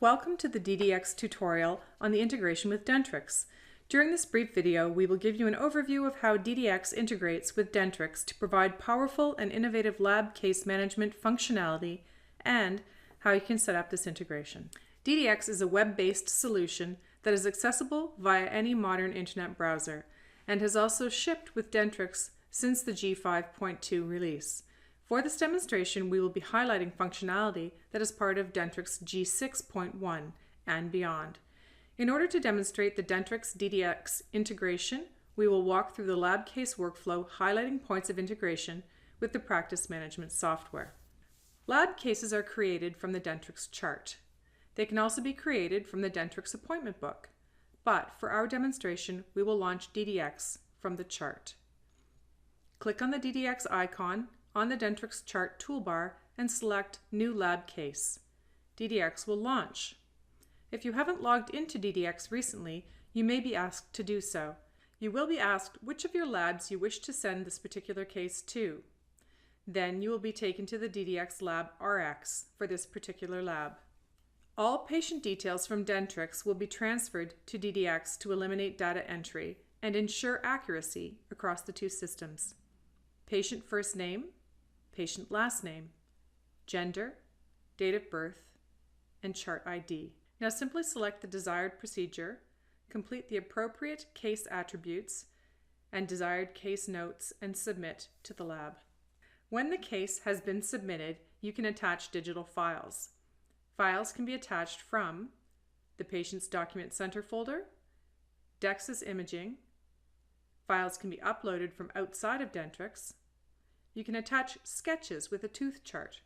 Welcome to the DDX tutorial on the integration with Dentrix. During this brief video, we will give you an overview of how DDX integrates with Dentrix to provide powerful and innovative lab case management functionality and how you can set up this integration. DDX is a web-based solution that is accessible via any modern internet browser and has also shipped with Dentrix since the G5.2 release. For this demonstration, we will be highlighting functionality that is part of Dentrix G6.1 and beyond. In order to demonstrate the Dentrix DDX integration, we will walk through the lab case workflow, highlighting points of integration with the practice management software. Lab cases are created from the Dentrix chart. They can also be created from the Dentrix appointment book, but for our demonstration, we will launch DDX from the chart. Click on the DDX icon on the Dentrix chart toolbar and select New Lab Case. DDX will launch. If you haven't logged into DDX recently, you may be asked to do so. You will be asked which of your labs you wish to send this particular case to. Then you will be taken to the DDX Lab RX for this particular lab. All patient details from Dentrix will be transferred to DDX to eliminate data entry and ensure accuracy across the two systems. Patient first name, patient last name, gender, date of birth, and chart ID. Now simply select the desired procedure, complete the appropriate case attributes and desired case notes, and submit to the lab. When the case has been submitted, you can attach digital files. Files can be attached from the Patient's Document Center folder, DEXIS Imaging. Files can be uploaded from outside of Dentrix. You can attach sketches with a tooth chart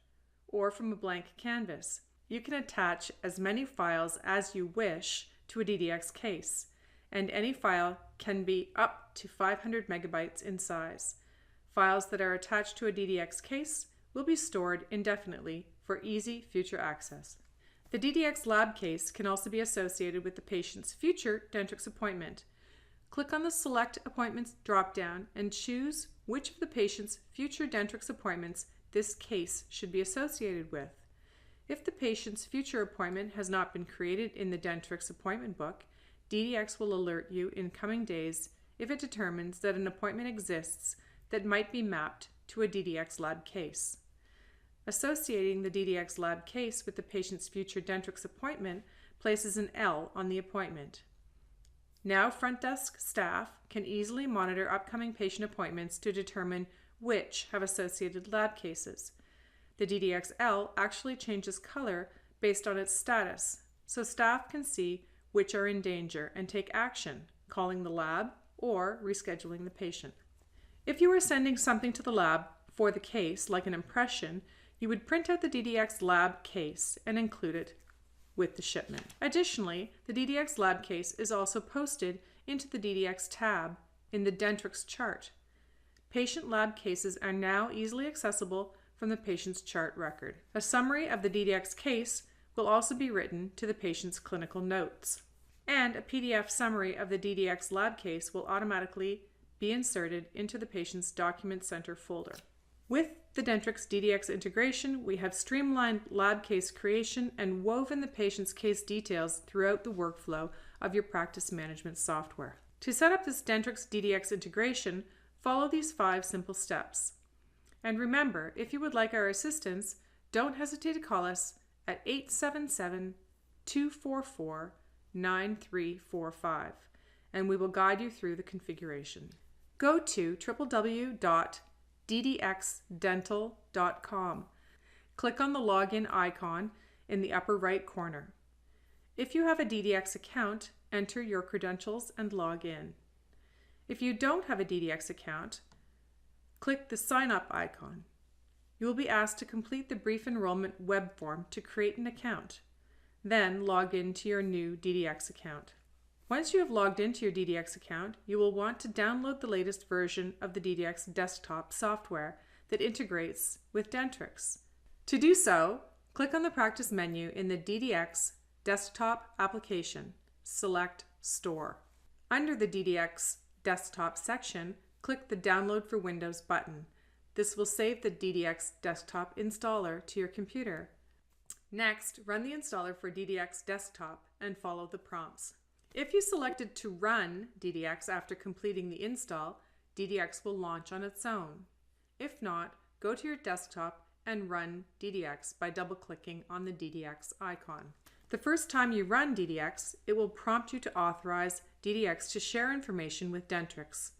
or from a blank canvas. You can attach as many files as you wish to a DDX case, and any file can be up to 500 megabytes in size. Files that are attached to a DDX case will be stored indefinitely for easy future access. The DDX lab case can also be associated with the patient's future Dentrix appointment. Click on the Select Appointments drop-down and choose which of the patient's future Dentrix appointments this case should be associated with. If the patient's future appointment has not been created in the Dentrix appointment book, DDX will alert you in coming days if it determines that an appointment exists that might be mapped to a DDX lab case. Associating the DDX lab case with the patient's future Dentrix appointment places an L on the appointment. Now front desk staff can easily monitor upcoming patient appointments to determine which have associated lab cases. The DDXL actually changes color based on its status, so staff can see which are in danger and take action, calling the lab or rescheduling the patient. If you are sending something to the lab for the case, like an impression, you would print out the DDX lab case and include it with the shipment. Additionally, the DDX lab case is also posted into the DDX tab in the Dentrix chart. Patient lab cases are now easily accessible from the patient's chart record. A summary of the DDX case will also be written to the patient's clinical notes, and a PDF summary of the DDX lab case will automatically be inserted into the patient's Document Center folder. With the Dentrix DDX integration, we have streamlined lab case creation and woven the patient's case details throughout the workflow of your practice management software. To set up this Dentrix DDX integration, follow these 5 simple steps. And remember, if you would like our assistance, don't hesitate to call us at 877-244-9345, and we will guide you through the configuration. Go to www.ddxdental.com. Click on the login icon in the upper right corner. If you have a DDX account, enter your credentials and log in. If you don't have a DDX account, click the Sign Up icon. You will be asked to complete the brief enrollment web form to create an account. Then log in to your new DDX account. Once you have logged into your DDX account, you will want to download the latest version of the DDX desktop software that integrates with Dentrix. To do so, click on the Practice menu in the DDX desktop application. Select Store. Under the DDX desktop section, click the Download for Windows button. This will save the DDX desktop installer to your computer. Next, run the installer for DDX Desktop and follow the prompts. If you selected to run DDX after completing the install, DDX will launch on its own. If not, go to your desktop and run DDX by double-clicking on the DDX icon. The first time you run DDX, it will prompt you to authorize DDX to share information with Dentrix.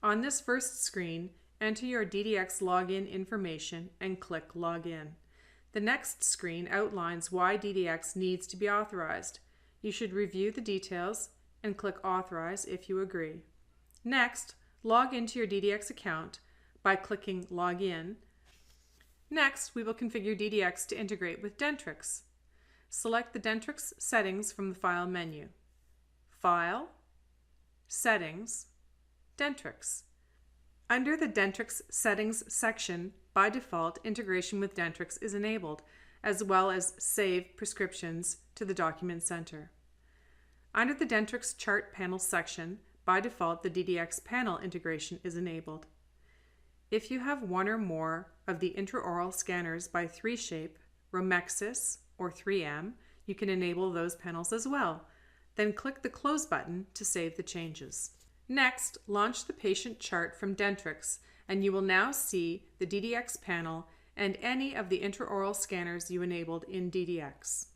On this first screen, enter your DDX login information and click Login. The next screen outlines why DDX needs to be authorized. You should review the details and click Authorize if you agree. Next, log into your DDX account by clicking Login. Next, we will configure DDX to integrate with Dentrix. Select the Dentrix settings from the File menu. File, Settings, Dentrix. Under the Dentrix Settings section, by default, integration with Dentrix is enabled, as well as save prescriptions to the Document Center. Under the Dentrix Chart Panel section, by default, the DDX panel integration is enabled. If you have one or more of the intraoral scanners by 3Shape, Romexis, or 3M, you can enable those panels as well. Then click the Close button to save the changes. Next, launch the patient chart from Dentrix, and you will now see the DDX panel and any of the intraoral scanners you enabled in DDX.